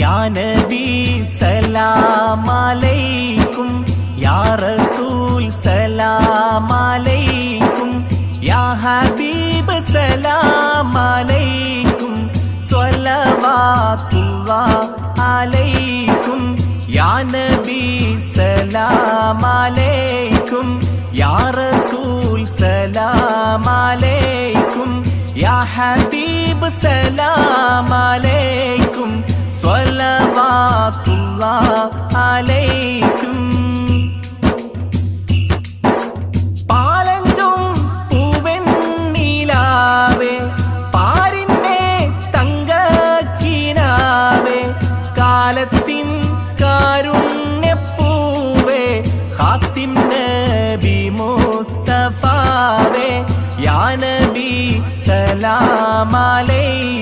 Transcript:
യാ നബി സലാം അലൈക്കും, യാ റസൂൽ സലാം അലൈക്കും, യാ ഹബീബ് സലാം അലൈക്കും, സ്വലവാത്തുല്ലാഹ് അലൈക്കും. യാ നബി സലാം അലൈക്കും, യാ റസൂൽ സലാം അലൈക്കും, യാ ഹബീബ് സലാം അലൈക്കും, സ്വലവാത്തുല്ലാഹ് അലൈക്കും. പാലഞ്ചും പൂവെണ്ണിലാവേ, പാരിന്റെ തങ്കക്കിനാവേ, കാലത്തിൻ കാരുണ്യപ്പൂവേ, ഖാത്തിം നബി മുസ്തഫാവേ. യാ നബി സലാം അലൈക്കും,